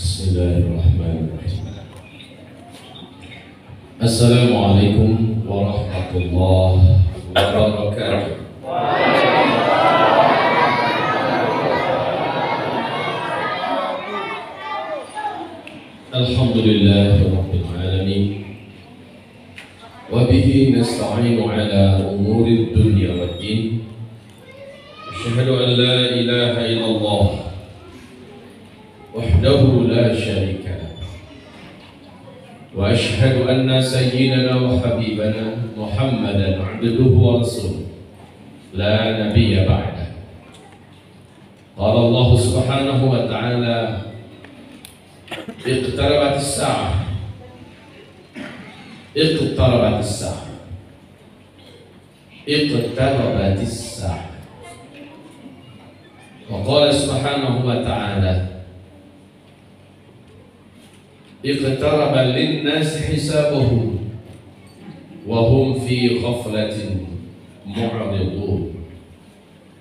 Bismillahirrahmanirrahim. Assalamualaikum warahmatullahi wabarakatuh. Alhamdulillahi rabbil alamin. Wa bihi nasta'inu ala umuri dunya waddin. Asyhadu an la ilaha illallah wahdahu la syarika lah. Wa asyhadu anna sayyidana wa habibana Muhammadan abduhu wa rasuluh la nabiyya ba'da. Qala Allah subhanahu wa ta'ala iqtarabatis sa'ah iqtarabatis sa'ah iqtarabatis sa'ah. Wa qala subhanahu wa ta'ala iqtaraba lin-nasi hisabuhum wa hum fi ghaflatin mu'ridun.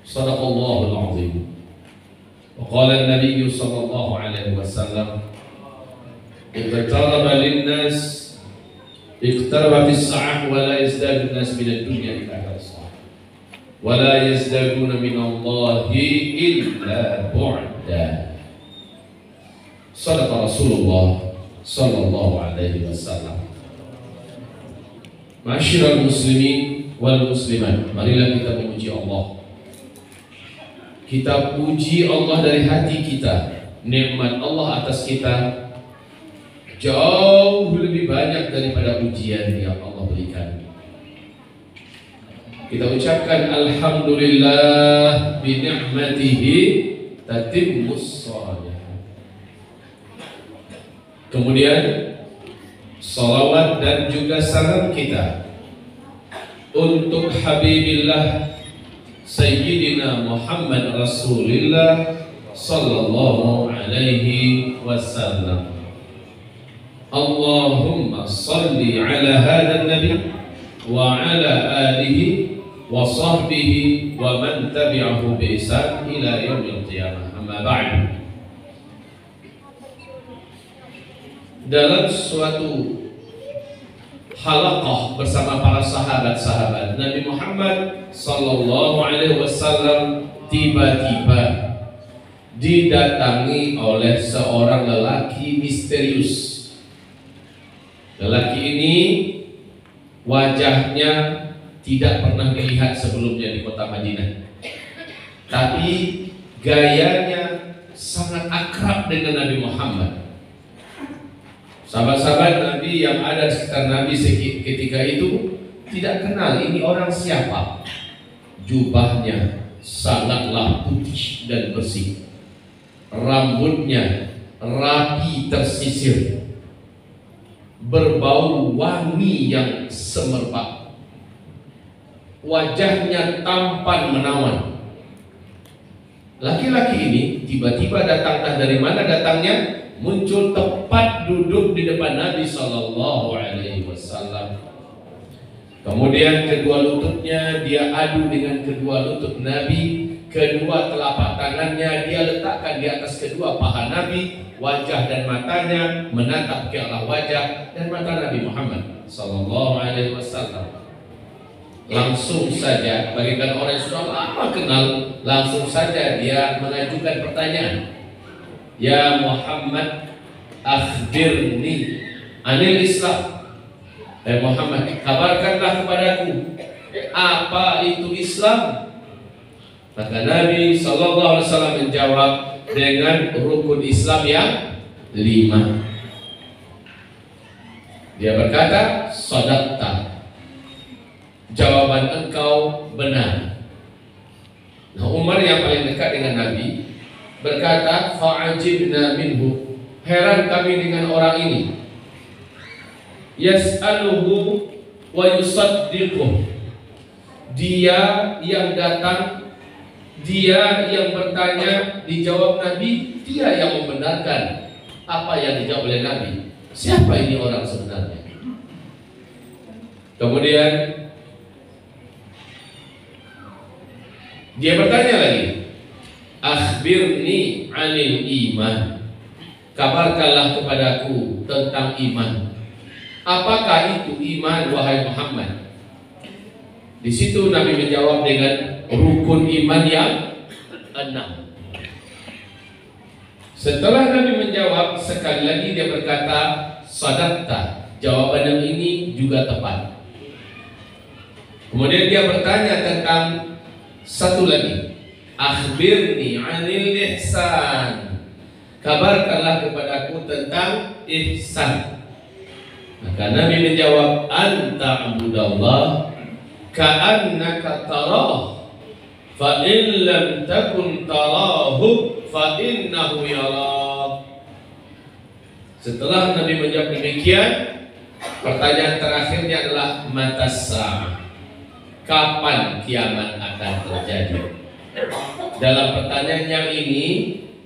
Shadaqallahul 'azim. Wa qala an-nabiy sallallahu alaihi wasallam iqtaraba lin-nas iqtarabatis sa'ah wa la yazdadu an-nas min ad-dunya illa hasra wa la yazdaduna min Allahi illa bu'da. Shadaqa Rasulullah sallallahu alaihi wasallam. Ma'asyiral muslimin wal muslimat, marilah kita memuji Allah. Kita puji Allah dari hati kita. Nikmat Allah atas kita jauh lebih banyak daripada ujian yang Allah berikan. Kita ucapkan alhamdulillah bi ni'matihi tatimmus shalihat. Kemudian salawat dan juga salam kita untuk Habibillah Sayyidina Muhammad Rasulullah sallallahu alaihi wasallam. Allahumma salli ala hadha nabi wa ala alihi wa sahbihi wa man tabi'ahu bi ihsan ila yaumil qiyamah. Amma ba'du. Dalam suatu halaqah bersama para sahabat-sahabat Nabi Muhammad sallallahu alaihi wasallam tiba-tiba didatangi oleh seorang lelaki misterius. Lelaki ini wajahnya tidak pernah dilihat sebelumnya di kota Madinah, tapi gayanya sangat akrab dengan Nabi Muhammad. Sahabat-sahabat Nabi yang ada di sekitar Nabi ketika itu tidak kenal ini orang siapa. Jubahnya sangatlah putih dan bersih, rambutnya rapi tersisir, berbau wangi yang semerbak, wajahnya tampan menawan. Laki-laki ini tiba-tiba datang, dari mana datangnya? Muncul tepat duduk di depan Nabi sallallahu alaihi wasallam. Kemudian kedua lututnya dia adu dengan kedua lutut Nabi, kedua telapak tangannya dia letakkan di atas kedua paha Nabi, wajah dan matanya menatap ke arah wajah dan mata Nabi Muhammad sallallahu alaihi wasallam. Langsung saja, bagaikan orang yang sudah lama kenal, langsung saja dia mengajukan pertanyaan. Ya Muhammad, akhbirni anil Islam. Muhammad, kabarkanlah kepadaku apa itu Islam. Maka Nabi sallallahu alaihi wasallam menjawab dengan rukun Islam yang 5. Dia berkata, shadaqta, jawaban engkau benar. Nah, Umar yang paling dekat dengan Nabi berkata, fa'ajibna minhu, heran kami dengan orang ini. Yas'aluhu wa yusaddiquh, dia yang datang, dia yang bertanya, dijawab Nabi, dia yang membenarkan apa yang dijawab oleh Nabi. Siapa ini orang sebenarnya? Kemudian dia bertanya lagi, akhbirni anil iman, kabarkanlah kepadaku tentang iman. Apakah itu iman, wahai Muhammad? Di situ Nabi menjawab dengan rukun iman yang 6. Setelah Nabi menjawab, sekali lagi dia berkata, sadaqta. Jawaban yang ini juga tepat. Kemudian dia bertanya tentang satu lagi, akhbirni 'anil ihsan. Kabarkanlah kepadaku tentang ihsan. Maka Nabi menjawab, anta abudallah ka'annaka tarah, fa in lam takun tarahu fa innahu yarak. Setelah Nabi menjawab demikian, pertanyaan terakhirnya adalah matas sa'ah. Kapan kiamat akan terjadi? Dalam pertanyaan yang ini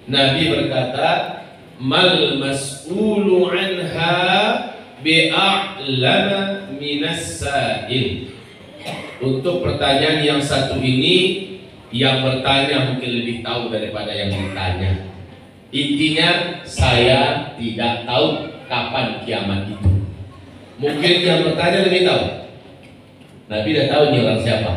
Nabi berkata, mal mas'ulu anha bi'a'lama minas sa'il. Untuk pertanyaan yang satu ini, yang bertanya mungkin lebih tahu daripada yang ditanya. Intinya, saya tidak tahu kapan kiamat itu. Mungkin yang bertanya lebih tahu. Nabi tidak tahu ini orang siapa.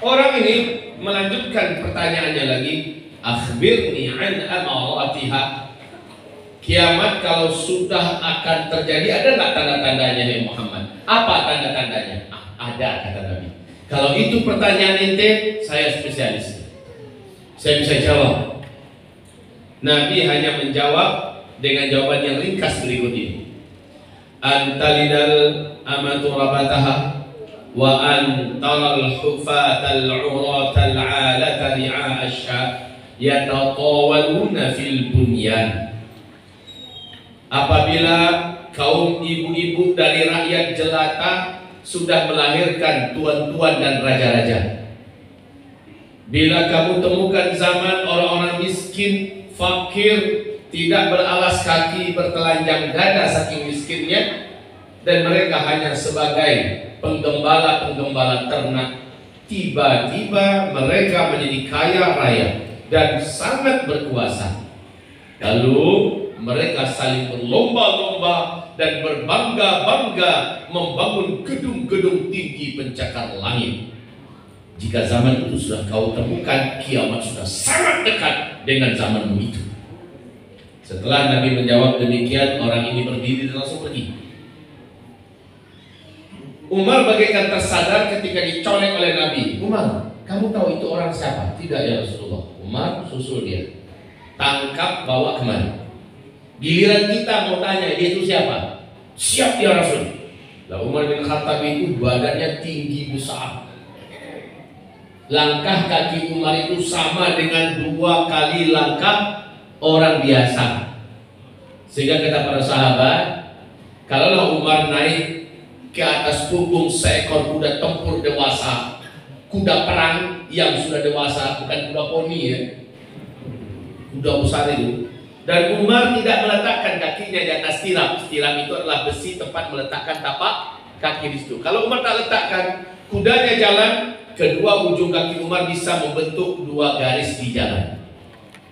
Orang ini melanjutkan pertanyaannya lagi, akhbirni an amaratiha. Kiamat kalau sudah akan terjadi, ada nggak tanda-tandanya ya Muhammad? Apa tanda-tandanya? Ada, kata Nabi. Kalau itu pertanyaan ente, saya spesialis. Saya bisa jawab. Nabi hanya menjawab dengan jawaban yang ringkas berikut ini. Antalidal amatu rabataha wa antaral hufatal uratal alata ri'a asya yatatawaluna fil bunyan. Apabila kaum ibu-ibu dari rakyat jelata sudah melahirkan tuan-tuan dan raja-raja. Bila kamu temukan zaman orang-orang miskin, fakir, tidak beralas kaki, bertelanjang dada saking miskinnya, dan mereka hanya sebagai penggembala-penggembala ternak, tiba-tiba mereka menjadi kaya raya dan sangat berkuasa. Lalu mereka saling berlomba-lomba dan berbangga-bangga membangun gedung-gedung tinggi pencakar langit. Jika zaman itu sudah kau temukan, kiamat sudah sangat dekat dengan zamanmu itu. Setelah Nabi menjawab demikian, orang ini berdiri dan langsung pergi. Umar bagaikan tersadar ketika dicolek oleh Nabi. Umar, kamu tahu itu orang siapa? Tidak ya Rasulullah. Umar susul dia, tangkap, bawa kemari. Giliran kita mau tanya dia itu siapa? Siap ya Rasul. Lah Umar bin Khattab itu badannya tinggi besar. Langkah kaki Umar itu sama dengan 2 kali langkah orang biasa. Sehingga kata para sahabat, kalaulah Umar naik ke atas punggung seekor kuda tempur dewasa, kuda perang yang sudah dewasa, bukan kuda poni ya, kuda besar itu. Dan Umar tidak meletakkan kakinya di atas tiram. Tiram itu adalah besi tempat meletakkan tapak kaki di situ. Kalau Umar tak letakkan, kudanya jalan, kedua ujung kaki Umar bisa membentuk 2 garis di jalan.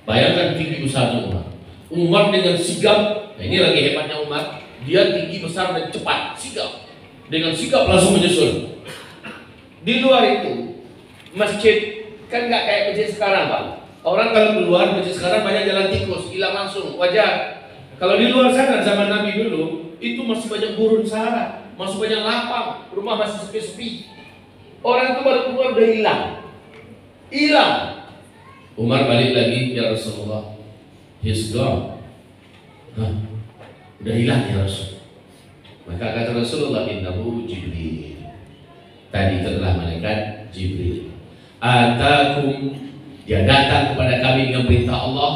Bayangkan tinggi besarnya Umar. Umar dengan sigap, nah ini lagi hebatnya Umar, dia tinggi besar dan cepat, sigap. Dengan sigap langsung menyusul. Di luar itu, masjid kan nggak kayak masjid sekarang, Pak. Orang kalau keluar masjid sekarang banyak jalan tikus, hilang langsung, wajar. Kalau di luar sana zaman Nabi dulu, itu masih banyak gurun sahara, masih banyak lapang, rumah masih sepi-sepi. Orang itu baru keluar udah hilang. Umar balik lagi, ya Rasulullah, he's gone. Udah hilang ya Rasul. Maka kata Rasulullah, innahu Jibril. Tadi itu adalah malaikat Jibril. Atakum, dia datang kepada kami dengan perintah Allah,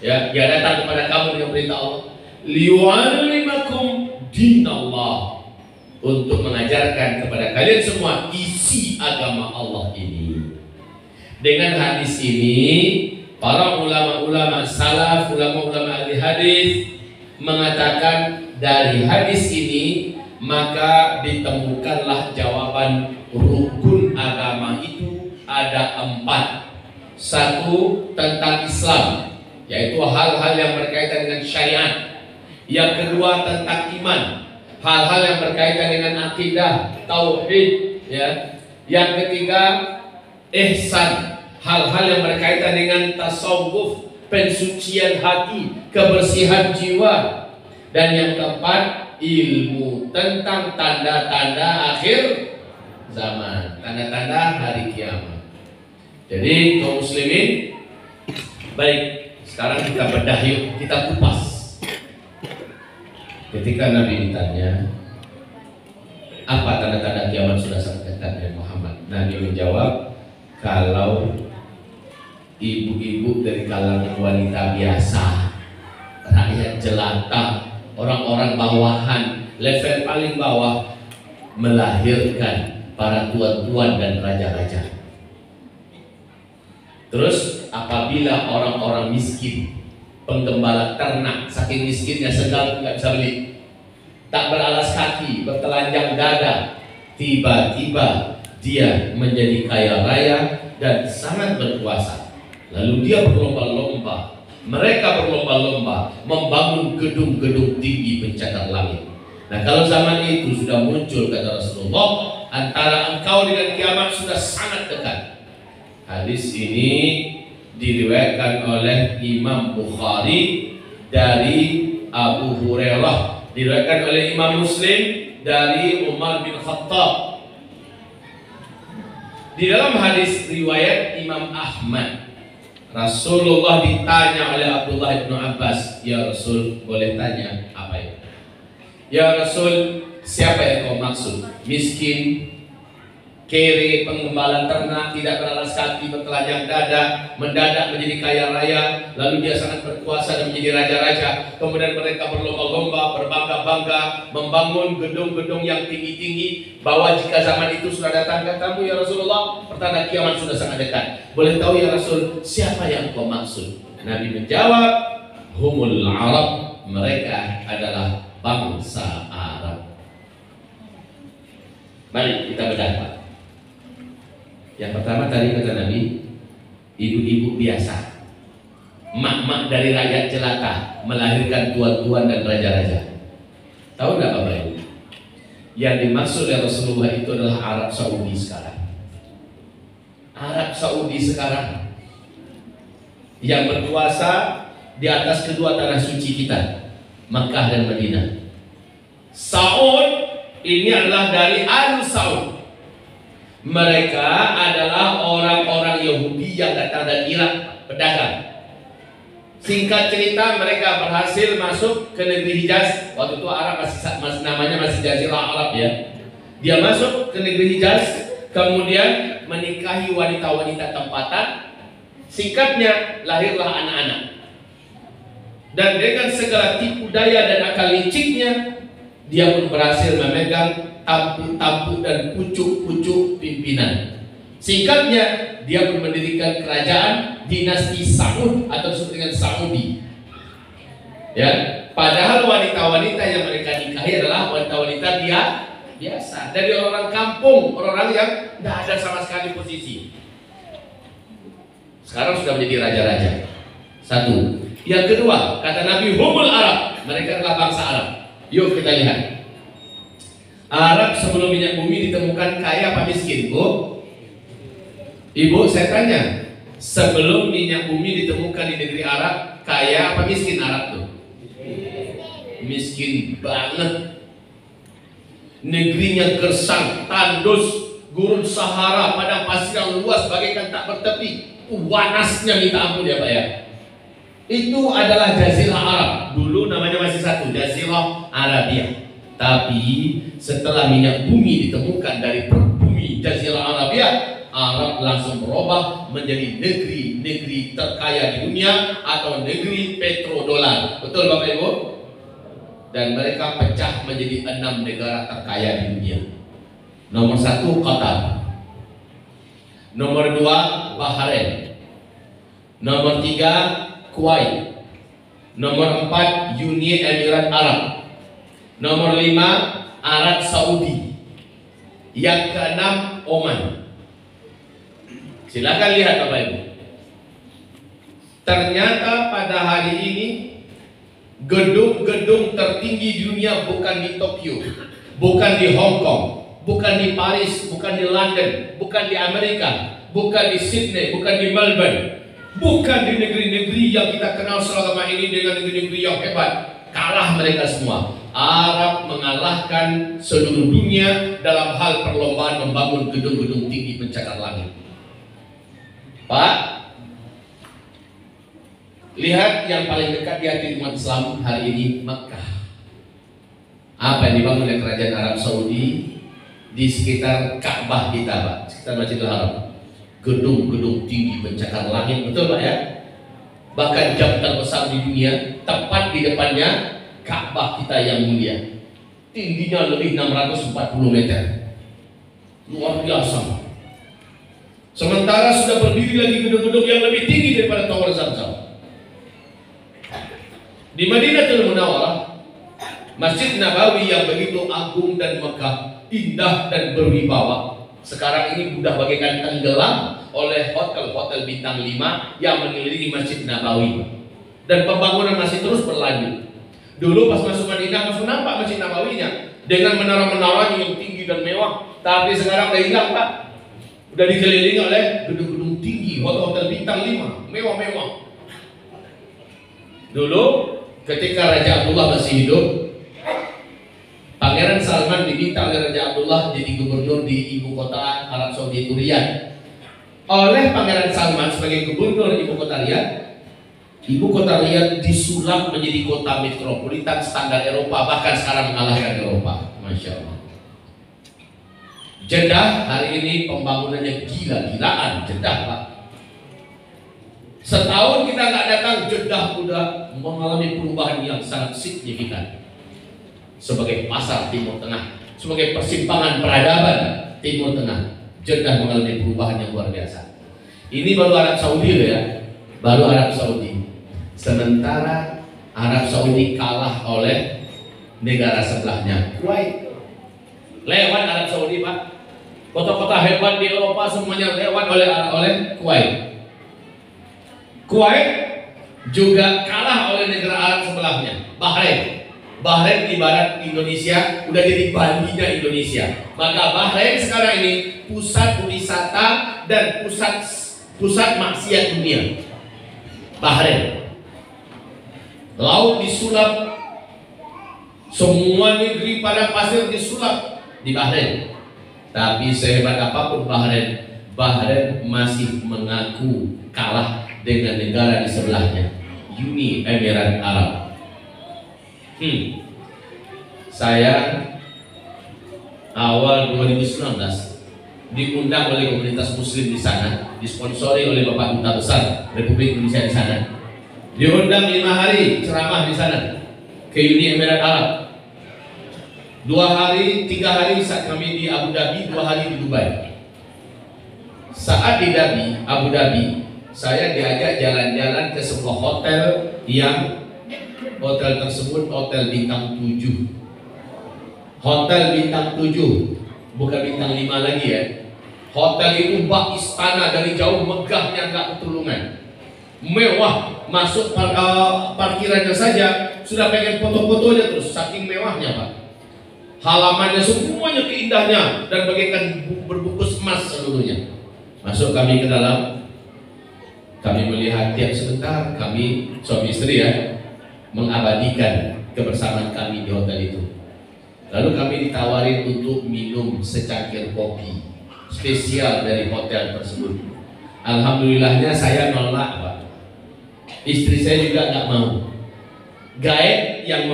ya, dia datang kepada kamu dengan perintah Allah, liyu'allimakum dinallah, untuk mengajarkan kepada kalian semua isi agama Allah ini. Dengan hadis ini, para ulama-ulama salaf, ulama-ulama ahli hadis mengatakan dari hadis ini maka ditemukanlah jawaban rukun agama itu ada 4. 1 tentang Islam, yaitu hal-hal yang berkaitan dengan syariat. Yang kedua tentang iman, hal-hal yang berkaitan dengan akidah, tauhid, ya. Yang ketiga ihsan, hal-hal yang berkaitan dengan tasawuf, pensucian hati, kebersihan jiwa. Dan yang keempat, ilmu tentang tanda-tanda akhir zaman, tanda-tanda hari kiamat. Jadi kaum muslimin, baik, sekarang kita bedah yuk, kita kupas. Ketika Nabi ditanya, apa tanda-tanda kiamat sudah sangat dekat dari Muhammad? Nabi menjawab, kalau ibu-ibu dari kalangan wanita biasa, rakyat jelata, orang-orang bawahan, level paling bawah, melahirkan para tuan-tuan dan raja-raja. Terus apabila orang-orang miskin, penggembala ternak, saking miskinnya segala nggak bisa beli, tak beralas kaki, bertelanjang dada, tiba-tiba dia menjadi kaya raya dan sangat berkuasa. Lalu dia berlomba-lomba, mereka berlomba-lomba membangun gedung-gedung tinggi pencakar langit. Nah, kalau zaman itu sudah muncul, kata Rasulullah, antara engkau dengan kiamat sudah sangat dekat. Hadis ini diriwayatkan oleh Imam Bukhari dari Abu Hurairah, diriwayatkan oleh Imam Muslim dari Umar bin Khattab. Di dalam hadis riwayat Imam Ahmad, Rasulullah ditanya oleh Abdullah bin Abbas, ya Rasul, boleh tanya apa itu? Ya Rasul, siapa yang kau maksud? Miskin, kere, penggembala ternak, tidak beralas kaki, bertelanjang dada, mendadak menjadi kaya raya, lalu dia sangat berkuasa dan menjadi raja-raja. Kemudian mereka berlomba-lomba, berbangga-bangga, membangun gedung-gedung yang tinggi-tinggi, bahwa jika zaman itu sudah datang katamu ya Rasulullah, pertanda kiamat sudah sangat dekat. Boleh tahu ya Rasul, siapa yang kau maksud? Nabi menjawab, humul Arab, mereka adalah bangsa Arab. Mari kita bedah, Pak. Yang pertama tadi kata Nabi, ibu-ibu biasa, mak-mak dari rakyat jelata, melahirkan tuan-tuan dan raja-raja. Tahu nggak Bapak Ibu? Yang dimaksud oleh Rasulullah itu adalah Arab Saudi sekarang. Arab Saudi sekarang yang berkuasa di atas kedua tanah suci kita, Makkah dan Madinah. Saud ini adalah dari Al-Saud. Mereka adalah orang-orang Yahudi yang datang dari Irak, pedagang. Singkat cerita, mereka berhasil masuk ke negeri Hijaz. Waktu itu Arab masih namanya masih Jazirah Arab, ya. Dia masuk ke negeri Hijaz, kemudian menikahi wanita-wanita tempatan. Singkatnya, lahirlah anak-anak. Dan dengan segala tipu daya dan akal liciknya, dia pun berhasil memegang tampuk-tampuk dan pucuk-pucuk pimpinan. Singkatnya, dia pun mendirikan kerajaan dinasti Saud atau disebut dengan Saudi. Ya, padahal wanita-wanita yang mereka nikahi adalah wanita-wanita dia biasa, dari orang kampung, orang yang tidak ada sama sekali posisi. Sekarang sudah menjadi raja-raja. Satu. Yang kedua, kata Nabi, humul Arab, mereka adalah bangsa Arab. Yuk kita lihat. Arab sebelum minyak bumi ditemukan kaya apa miskin, Bu? Ibu, saya tanya, sebelum minyak bumi ditemukan di negeri Arab, kaya apa miskin Arab tuh? Miskin banget. Negerinya gersang, tandus, gurun Sahara, padang pasir yang luas bagaikan tak bertepi. Panasnya minta ampun ya Pak ya. Itu adalah Jazirah Arab. Dulu namanya masih satu, Jazirah Arabia. Tapi setelah minyak bumi ditemukan dari bumi Jazirah Arabia, Arab langsung berubah menjadi negeri-negeri terkaya di dunia atau negeri petrodolar. Betul Bapak Ibu? Dan mereka pecah menjadi 6 negara terkaya di dunia. Nomor 1 Qatar, nomor 2 Bahrain, nomor 3 Kuwait, nomor 4 Uni Emirat Arab, nomor 5 Arab Saudi, yang ke-6 Oman. Silakan lihat Bapak Ibu. Ternyata pada hari ini gedung-gedung tertinggi di dunia bukan di Tokyo, bukan di Hong Kong, bukan di Paris, bukan di London, bukan di Amerika, bukan di Sydney, bukan di Melbourne, bukan di negeri-negeri yang kita kenal selama ini dengan negeri-negeri yang hebat. Kalah mereka semua. Arab mengalahkan seluruh dunia dalam hal perlombaan membangun gedung-gedung tinggi pencakar langit. Pak, lihat yang paling dekat di hati umat Islam hari ini, Makkah. Apa yang dibangun oleh kerajaan Arab Saudi di sekitar Ka'bah kita, Pak, sekitar Masjidil Haram. Gedung-gedung tinggi pencakar langit, betul Pak ya? Bahkan jam terbesar di dunia tepat di depannya Ka'bah kita yang mulia. Tingginya lebih 640 meter. Luar biasa. Sementara sudah berdiri lagi gedung-gedung yang lebih tinggi daripada Tower Zamzam. Di Madinatul Munawwarah, Masjid Nabawi yang begitu agung dan megah, indah dan berwibawa, sekarang ini sudah bagaikan tenggelam oleh hotel-hotel bintang 5 yang mengelilingi Masjid Nabawi. Dan pembangunan masih terus berlanjut. Dulu pas masuk Madinah masuk nampak Masjid Nabawinya dengan menara-menara yang tinggi dan mewah, tapi sekarang udah hilang Pak. Udah dikelilingi oleh gedung-gedung tinggi, hotel-hotel bintang 5, mewah-mewah. Dulu ketika Raja Abdullah masih hidup, Pangeran Salman diminta oleh Raja Abdullah jadi gubernur di ibu kota Arab Saudi itu Riyadh. Oleh Pangeran Salman sebagai gubernur ibu kota Riyadh disulap menjadi kota metropolitan standar Eropa, bahkan sekarang mengalahkan Eropa. Masya Allah. Jeddah hari ini pembangunannya gila-gilaan. Jeddah Pak. Setahun kita nggak datang, Jeddah udah mengalami perubahan yang sangat signifikan. Sebagai pasar Timur Tengah, sebagai persimpangan peradaban Timur Tengah, Jeddah mengalami perubahan yang luar biasa. Ini baru Arab Saudi ya, baru Arab Saudi. Sementara Arab Saudi kalah oleh negara sebelahnya, Kuwait. Lewat Arab Saudi Pak. Kota-kota hebat di Eropa semuanya lewat oleh Kuwait. Kuwait juga kalah oleh negara Arab sebelahnya, Bahrain. Bahrain ibarat Indonesia, udah jadi bandinya Indonesia. Maka Bahrain sekarang ini pusat wisata dan pusat maksiat dunia. Bahrain. Laut disulap, semua negeri padang pasir disulap di Bahrain. Tapi sehebat apapun Bahrain, Bahrain masih mengaku kalah dengan negara di sebelahnya, Uni Emirat Arab. Saya awal 2019 diundang oleh komunitas muslim di sana, disponsori oleh Bapak Duta Besar Republik Indonesia di sana. Diundang 5 hari ceramah di sana ke Uni Emirat Arab. 2 hari, 3 hari saat kami di Abu Dhabi, 2 hari di Dubai. Saat di Abu Dhabi, saya diajak jalan-jalan ke sebuah hotel yang hotel tersebut hotel bintang 7. Hotel bintang 7, bukan bintang 5 lagi ya. Hotel itu bak istana, dari jauh megahnya nggak ketulungan. Mewah, masuk parkirannya saja sudah pengen foto-fotonya terus, saking mewahnya Pak. Halamannya semuanya keindahnya dan bagaikan berbungkus emas seluruhnya. Masuk kami ke dalam, kami melihat tiap sebentar, kami suami istri ya, mengabadikan kebersamaan kami di hotel itu. Lalu kami ditawarin untuk minum secangkir kopi spesial dari hotel tersebut. Alhamdulillahnya saya nolak Pak. Istri saya juga nggak mau. Guide yang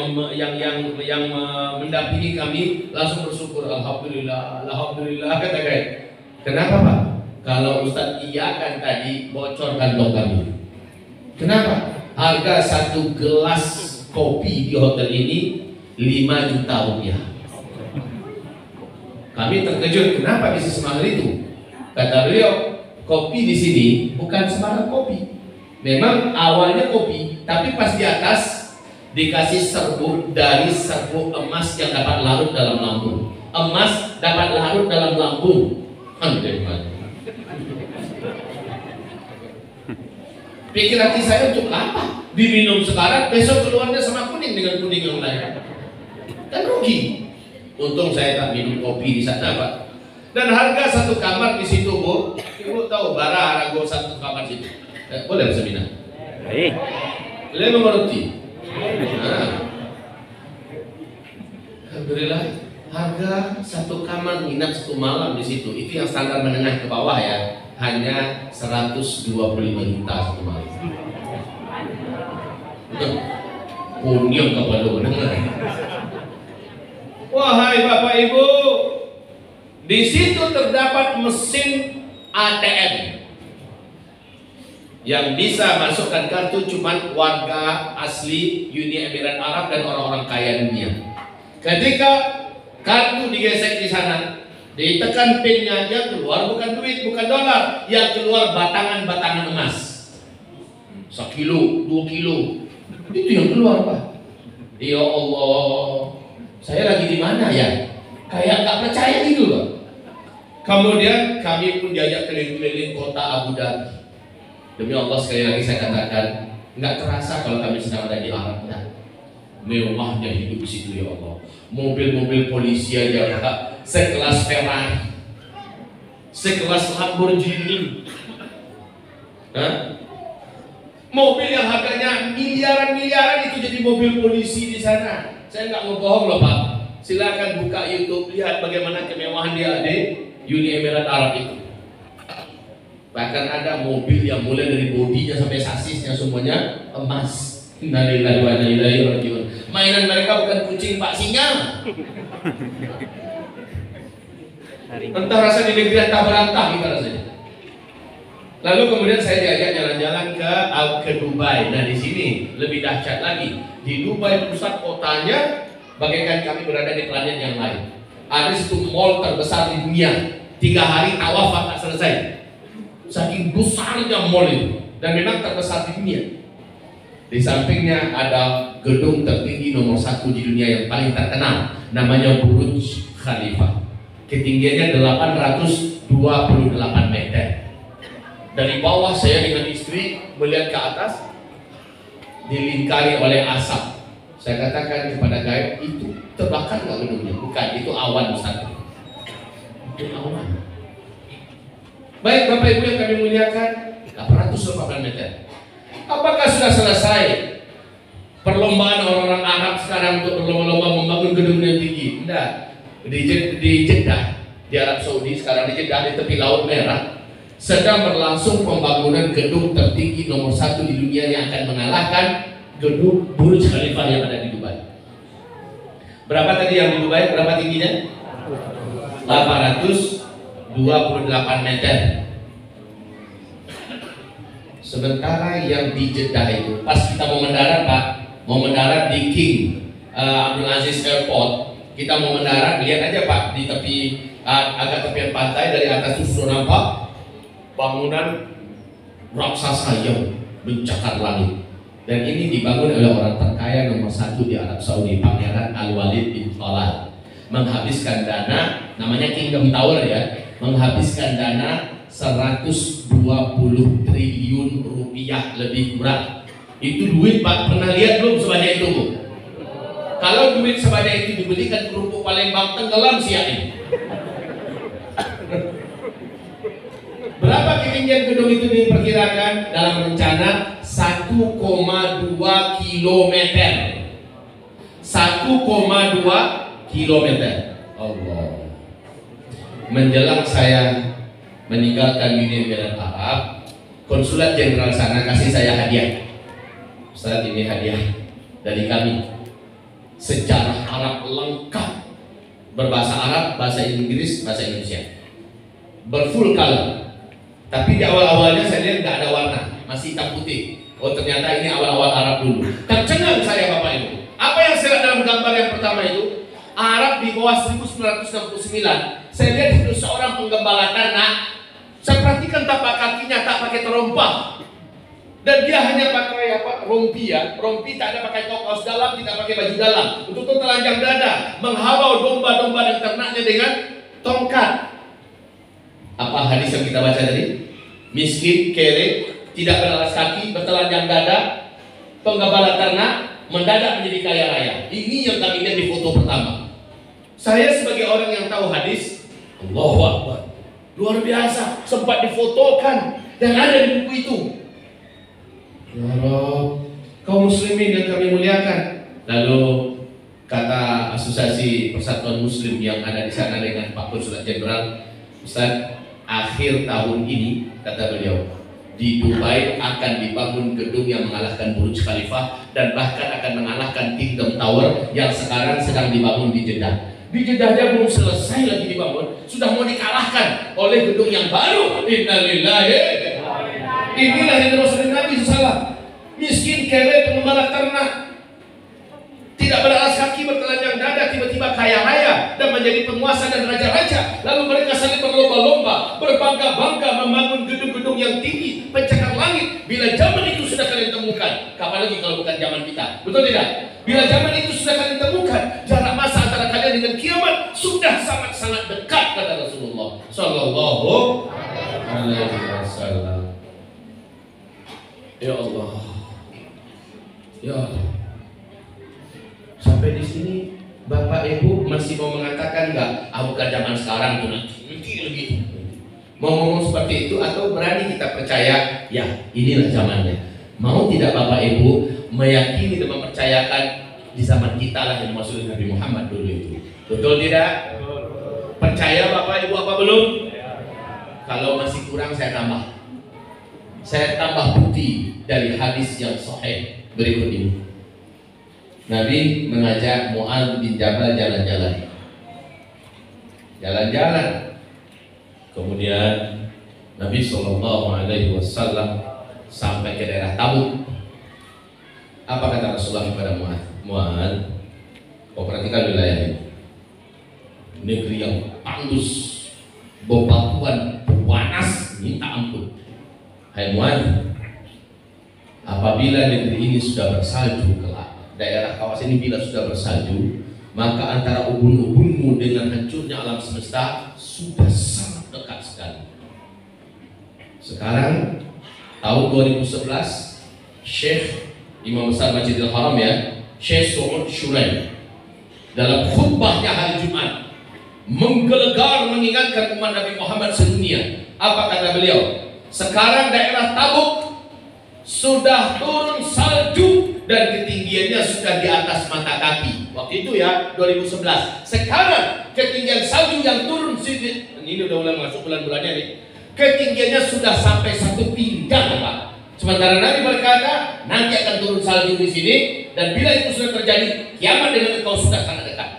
mendampingi kami langsung bersyukur, alhamdulillah, alhamdulillah kata guide. Kenapa Pak? Kalau Ustadz iya kan tadi bocor kantong kami. Kenapa? Harga 1 gelas kopi di hotel ini 5 juta rupiah. Kami terkejut, kenapa bisa semahal itu? Kata beliau, kopi di sini bukan sembarang kopi. Memang awalnya kopi, tapi pas di atas dikasih serbuk dari serbuk emas yang dapat larut dalam lambung. Emas dapat larut dalam lambung. Alhamdulillah. Pikir hati saya, untuk apa? Diminum sekarang, besok keluarnya sama kuning dengan kuning yang lain. Kan rugi. Untung saya tak minum kopi di sana, Pak. Dan harga satu kamar di situ, Bu. Ibu tahu bara harga satu kamar situ. Boleh Sabina? Baik. Boleh mengerti? Nah. Alhamdulillah, harga satu kamar nginap satu malam di situ. Itu yang standar menengah ke bawah ya. Hanya 125 juta satu malam. Punyam kepada mendengar. Wahai Bapak Ibu, di situ terdapat mesin ATM yang bisa masukkan kartu cuma warga asli Uni Emirat Arab dan orang-orang kaya dunia. Ketika kartu digesek di sana, ditekan pinnya, yang keluar bukan duit, bukan dolar, yang keluar batangan-batangan emas. 1 kilo, 2 kilo, itu yang keluar, Pak. Ya Allah, saya lagi di mana ya? Kayak nggak percaya gitu loh. Kemudian kami pun diajak keliling-keliling kota Abu Dhabi. Demi Allah sekali lagi saya katakan, nggak terasa kalau kami sedang ada di Arab. Mewahnya hidup di situ ya Allah. Mobil-mobil polisi aja Pak, sekelas Ferrari, sekelas Lamborghini. Mobil yang harganya miliaran-miliaran itu jadi mobil polisi di sana. Saya nggak mau bohong loh Pak. Silakan buka YouTube, lihat bagaimana kemewahan dia di Uni Emirat Arab itu. Bahkan ada mobil yang mulai dari bodinya sampai sasisnya semuanya emas. Innalillahi wa inna ilaihi raji'un. Mainan mereka bukan kucing Pak, singa. Entah rasa di negeri entah berantah kita rasanya. Lalu kemudian saya diajak jalan-jalan ke Dubai. Nah di sini lebih dahsyat lagi. Di Dubai pusat kotanya bagaikan kami berada di planet yang lain. Ada satu mall terbesar di dunia. 3 hari tawaf tak selesai. Saking besarnya mall itu, dan memang terbesar di dunia. Di sampingnya ada gedung tertinggi nomor 1 di dunia yang paling terkenal, namanya Burj Khalifa. Ketinggiannya 828 meter. Dari bawah saya dengan istri melihat ke atas, dilingkari oleh asap. Saya katakan kepada gaib, itu terbakar nggak gedungnya? Bukan, itu awan Ustaz. Itu awan. Baik Bapak Ibu yang kami muliakan, 828 meter. Apakah sudah selesai perlombaan orang-orang Arab sekarang untuk berlomba-lomba membangun gedung yang tinggi? Tidak. Di Jeddah, di Arab Saudi sekarang, di Jeddah di tepi Laut Merah sedang berlangsung pembangunan gedung tertinggi nomor 1 di dunia yang akan mengalahkan gedung Burj Khalifa yang ada di Dubai. Berapa tadi yang di Dubai? Berapa tingginya? 828 meter. Sementara yang di Jeddah itu, pas kita mau mendarat Pak, mau mendarat di King Abdul Aziz Airport, kita mau mendarat, lihat aja Pak, di tepi agak tepian pantai, dari atas itu sudah nampak bangunan raksasa yang mencakar langit. Dan ini dibangun oleh orang terkaya nomor 1 di Arab Saudi, Pangeran Al-Walid bin Talal. Menghabiskan dana, namanya Kingdom Tower ya, menghabiskan dana 120 triliun rupiah lebih kurang. Itu duit Pak, pernah lihat belum sebanyak itu Bu? Kalau duit sebanyak itu dibelikan kerupuk Palembang tenggelam siang ini. Berapa ketinggian gedung itu diperkirakan dalam rencana? 1,2 kilometer. 1,2 kilometer. Allah. Menjelang saya meninggalkan Uni Emirat Arab, konsulat jenderal sana kasih saya hadiah. Ustaz, ini hadiah dari kami. Sejarah Arab lengkap, berbahasa Arab, bahasa Inggris, bahasa Indonesia, berfull color. Tapi di awal-awalnya saya lihat nggak ada warna, masih hitam putih. Oh ternyata ini awal-awal Arab dulu. Tercengang saya Bapak Ibu. Apa yang saya lihat dalam gambar yang pertama itu? Arab di bawah 1969. Saya lihat itu seorang penggembala ternak. Saya perhatikan tapak kakinya tak pakai terompah, dan dia hanya pakai rompi ya. Rompi tak ada pakai kaos dalam, tidak pakai baju dalam, untuk telanjang dada, menghalau domba-domba dan ternaknya dengan tongkat. Apa hadis yang kita baca tadi? Miskin, kere, tidak beralas kaki, bertelanjang dada, penggembala ternak, mendadak menjadi kaya raya. Ini yang kami lihat di foto pertama. Saya sebagai orang yang tahu hadis, Allahu Akbar, luar biasa, sempat difotokan dan ada di buku itu. Ya Rabb, kaum muslimin yang kami muliakan. Lalu kata Asosiasi Persatuan Muslim yang ada di sana dengan Pak Konsulat Jenderal, Ustaz, akhir tahun ini, kata beliau, di Dubai akan dibangun gedung yang mengalahkan Burj Khalifah dan bahkan akan mengalahkan Kingdom Tower yang sekarang sedang dibangun di Jeddah. Di Jeddah dia belum selesai lagi dibangun, sudah mau dikalahkan oleh gedung yang baru. Innalillahi. Inilah yang Rasul Nabi SAW. Miskin, kere, pengembala ternak, tidak beralas kaki, bertelanjang dada, tiba-tiba kaya raya dan menjadi penguasa dan raja-raja. Lalu mereka saling berlomba-lomba, berbangga-bangga membangun gedung-gedung yang tinggi, pencakar langit. Bila zaman itu sudah kalian temukan, kapan lagi kalau bukan zaman kita? Betul tidak? Bila zaman itu sudah kalian temukan, jarak masa antara kalian dengan kiamat sudah sangat-sangat dekat, kata Rasulullah Sallallahu Alaihi Wasallam. Ya Allah, ya Allah. Sampai di sini Bapak Ibu masih mau mengatakan enggak, bukan zaman sekarang tuh, nanti lagi. Mau ngomong seperti itu atau berani kita percaya, ya inilah zamannya. Mau tidak Bapak Ibu meyakini dan mempercayakan di zaman kita lah yang dimaksud Nabi Muhammad dulu itu. Betul tidak? Percaya Bapak Ibu apa belum? Kalau masih kurang saya tambah. Saya tambah bukti dari hadis yang sahih berikut ini. Nabi mengajak Mu'adz bin Jabal jalan-jalan. Kemudian Nabi SAW sampai ke daerah Tabuk. Apa kata Rasulullah kepada Mu'adz? Mu'adz, kau perhatikan wilayah ini. Negeri yang tandus, bebatuan, panas, minta ampun. Hai Mu'adz, apabila negeri ini sudah bersalju kelak, daerah kawasan ini bila sudah bersalju, maka antara ubun-ubunmu dengan hancurnya alam semesta sudah sangat dekat sekali. Sekarang tahun 2011, Syekh Imam Besar Masjidil Haram ya, Syekh Su'ud Syuraim dalam khutbahnya hari Jumat menggelegar mengingatkan umat Nabi Muhammad sedunia. Apa kata beliau? Sekarang daerah Tabuk sudah turun salju dan ketinggiannya sudah di atas mata kaki. Waktu itu ya 2011. Sekarang ketinggian salju yang turun ini udah mulai masuk bulan-bulannya nih. Ketinggiannya sudah sampai 1 pinggang, Pak. Sementara Nabi berkata nanti akan turun salju di sini dan bila itu sudah terjadi, kiamat dengan engkau sudah sangat dekat.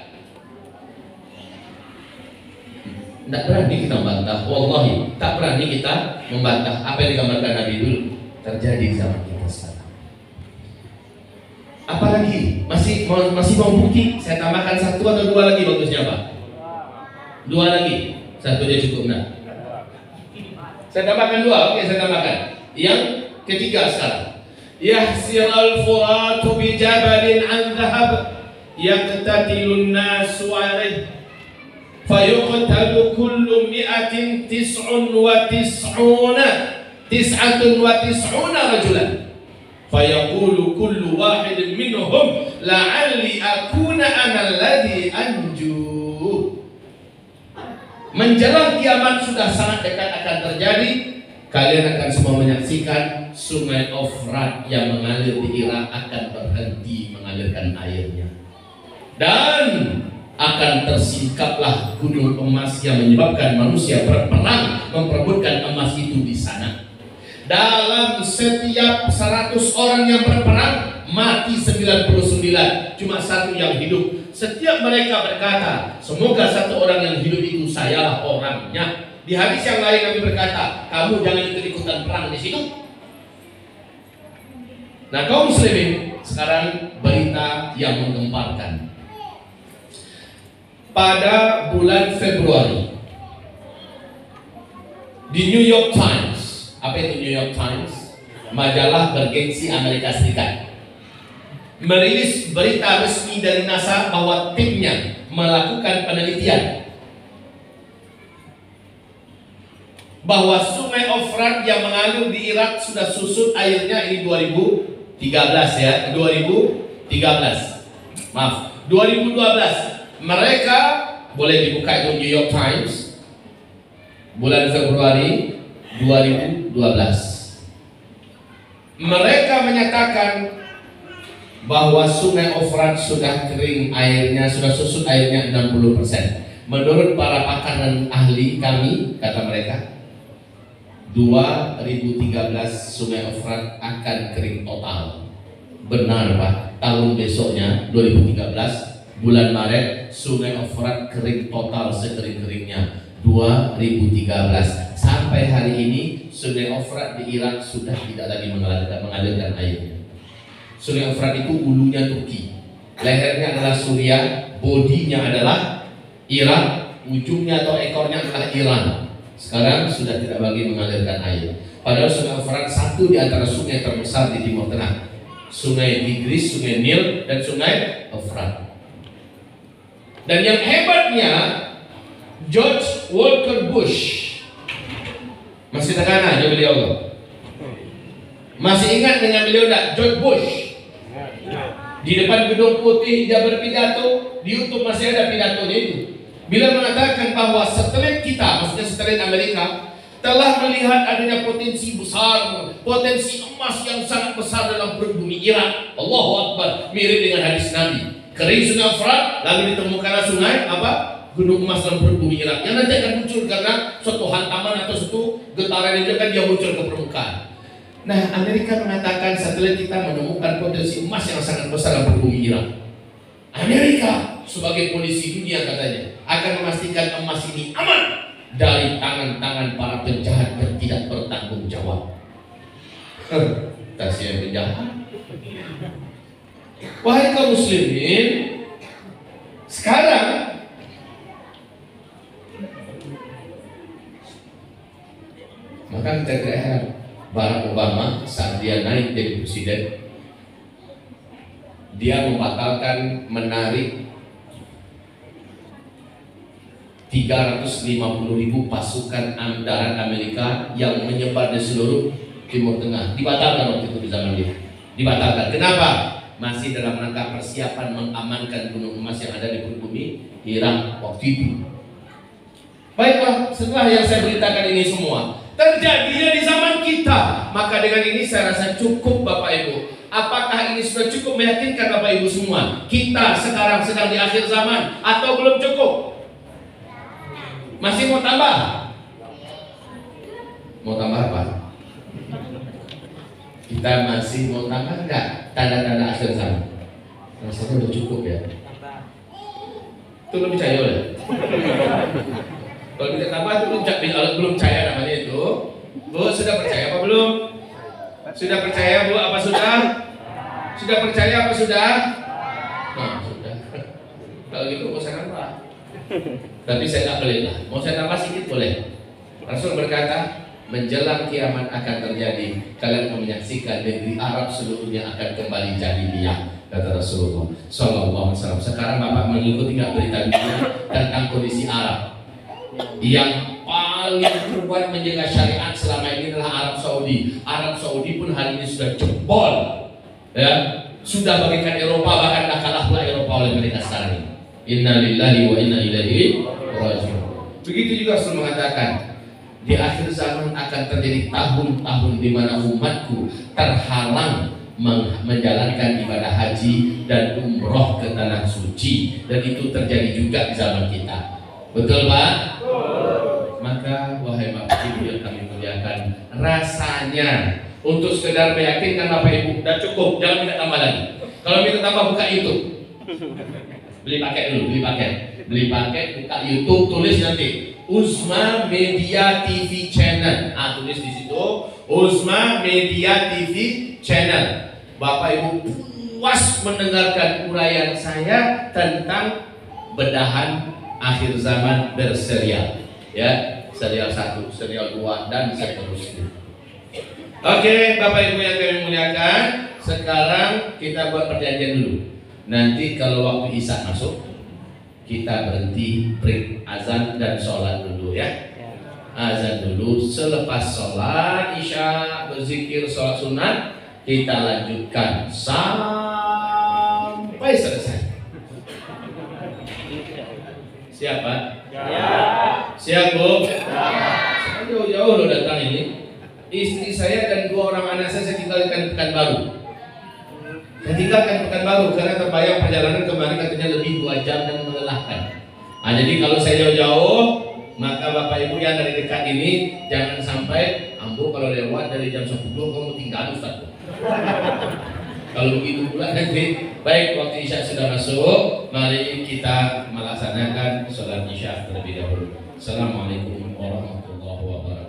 Tidak berani kita membantah, wallahi tak berani kita membantah apa yang digambarkan Nabi dulu terjadi di zaman kita sekarang. Apalagi masih mau bukti? Saya tambahkan 1 atau 2 lagi bagusnya Pak? 2 lagi, 1 aja cukup. Nah, saya tambahkan 2. Oke, saya tambahkan yang ketiga sekarang. Yahsir al-furatu bi jabalin an dhahab yaqtatilun nasu alaih fayuqtalu kullu mi'atin tis'atun wa tis'una rajulan fayaqulu kullu wahidin minhum la'alli akuna ana alladhi anju. Menjelang kiamat sudah sangat dekat akan terjadi. Kalian akan semua menyaksikan sungai Ofrat yang mengalir di Irak akan berhenti mengalirkan airnya, dan akan tersingkaplah gunung emas yang menyebabkan manusia berperang memperebutkan emas itu di sana. Dalam setiap 100 orang yang berperang mati 99, cuma 1 yang hidup. Setiap mereka berkata, semoga 1 orang yang hidup itu sayalah orangnya. Di hadis yang lain Nabi berkata, kamu jangan ikut-ikutan perang di situ. Nah, kaum muslimin, sekarang berita yang menggemparkan. Pada bulan Februari di New York Times, apa itu New York Times? Majalah bergengsi Amerika Serikat, merilis berita resmi dari NASA bahwa timnya melakukan penelitian bahwa sungai Ofrat yang mengalir di Irak sudah susut airnya. Ini 2013 ya, 2013. Maaf, 2012. Mereka boleh dibuka itu New York Times, bulan Februari 2012. Mereka menyatakan bahwa sungai Ofrat sudah kering airnya, sudah susut airnya 60%. Menurut para pakar dan ahli kami, kata mereka, 2013 sungai Ofrat akan kering total. Benar Pak, tahun besoknya 2013 bulan Maret sungai Ofrat kering total sekering-keringnya 2013. Sampai hari ini sungai Ofrat di Irak sudah tidak lagi mengalirkan airnya. Sungai Ofrat itu hulunya Turki, lehernya adalah Suriah, bodinya adalah Irak, ujungnya atau ekornya adalah Iran. Sekarang sudah tidak lagi mengalirkan air. Padahal sungai Ofrat satu di antara sungai terbesar di Timur Tengah. Sungai Tigris, sungai Nil, dan sungai Ofrat. Dan yang hebatnya, George Walker Bush, masih terkana aja beliau, masih ingat dengan beliau tak? George Bush di depan Gedung Putih dia berpidato, di YouTube masih ada pidatonya itu. Bila mengatakan bahwa satelit kita, maksudnya satelit Amerika, telah melihat adanya potensi besar, potensi emas yang sangat besar dalam perut bumi Irak. Allahu Akbar, mirip dengan hadis Nabi. Kering sungai Ofrat, lalu ditemukanlah sungai apa? Gunung emas dalam perut bumi Irak. Yang nanti akan muncul karena suatu hantaman atau suatu getaran itu kan dia muncul ke permukaan. Nah, Amerika mengatakan satelit kita menemukan potensi emas yang sangat besar dalam perut bumi Irak. Amerika sebagai polisi dunia katanya akan memastikan emas ini aman dari tangan-tangan para penjahat yang tidak bertanggung jawab. Kasihan penjahat. Wahai kaum muslimin, sekarang maka kita heran Barack Obama saat dia naik jadi presiden, dia membatalkan menarik 350.000 pasukan darat Amerika yang menyebar di seluruh Timur Tengah. Dibatalkan waktu itu di zaman dia. Dibatalkan. Kenapa? Masih dalam rangka persiapan mengamankan gunung emas yang ada di perut bumi Irak waktu itu. Baiklah, setelah yang saya beritakan ini semua terjadinya di zaman kita, maka dengan ini saya rasa cukup Bapak Ibu. Apakah ini sudah cukup meyakinkan Bapak Ibu semua? Kita sekarang sedang di akhir zaman atau belum cukup? Masih mau tambah? Mau tambah apa? Kita masih mau tambah enggak? Tanda-tanda akhir zaman. Rasanya udah cukup ya. Itu lebih percaya ya. Kalau kita tambah itu belum percaya namanya itu. Bu, sudah percaya apa belum? Sudah percaya Bu? Apa sudah? Sudah percaya apa sudah? Nah, sudah. Kalau gitu mau saya nambah. Tapi saya nggak boleh lah. Mau saya tambah sedikit boleh. Rasul berkata, menjelang kiamat akan terjadi, kalian menyaksikan negeri Arab seluruhnya akan kembali jahiliyah, kata Rasulullah Sallallahu Alaihi Wasallam. Sekarang Bapak mengikuti nggak berita dunia tentang kondisi Arab? Yang paling kuat menjaga syariat selama ini adalah Arab Saudi. Arab Saudi pun hari ini sudah jebol, ya, sudah bagaikan Eropa, bahkan dah kalah pula Eropa oleh mereka sekarang ini. Inna lillahi wa inna ilaihi raji'un. Begitu juga Rasul mengatakan, di akhir zaman akan terjadi tahun-tahun di mana umatku terhalang menjalankan ibadah haji dan umroh ke tanah suci, dan itu terjadi juga di zaman kita. Betul Pak? Maka wahai Bapak Ibu yang kami muliakan, rasanya untuk sekedar meyakinkan Bapak Ibu sudah cukup, jangan minta tambah lagi. Kalau minta tambah buka YouTube, beli paket dulu, beli paket, buka YouTube, tulis nanti Uzma Media TV Channel. Tulis di situ Uzma Media TV Channel. Bapak Ibu puas mendengarkan uraian saya tentang bedahan akhir zaman berserial, ya, serial 1, serial 2 dan seterusnya. Oke, Bapak Ibu yang kami muliakan, sekarang kita buat perjanjian dulu. Nanti kalau waktu Isya masuk, kita berhenti break azan dan sholat dulu ya. azan dulu. Selepas sholat isya berzikir sholat sunat, kita lanjutkan sampai selesai. Siapa? Ya. Siap Bu? Ya. Jauh-jauh lo datang ini. Istri saya dan 2 orang anak saya tinggalkan Pekanbaru. Saya tinggalkan Pekanbaru karena terbayang perjalanan kemarin katanya lebih 2 jam dan melelahkan. Nah, jadi kalau saya jauh-jauh, maka Bapak Ibu yang dari dekat ini jangan sampai ambo kalau lewat dari jam 10 kamu tinggal Ustaz. Kalau begitu pula nanti. Baik, waktu isya sudah masuk, mari kita melaksanakan sholat isya terlebih dahulu. Assalamualaikum warahmatullahi wabarakatuh.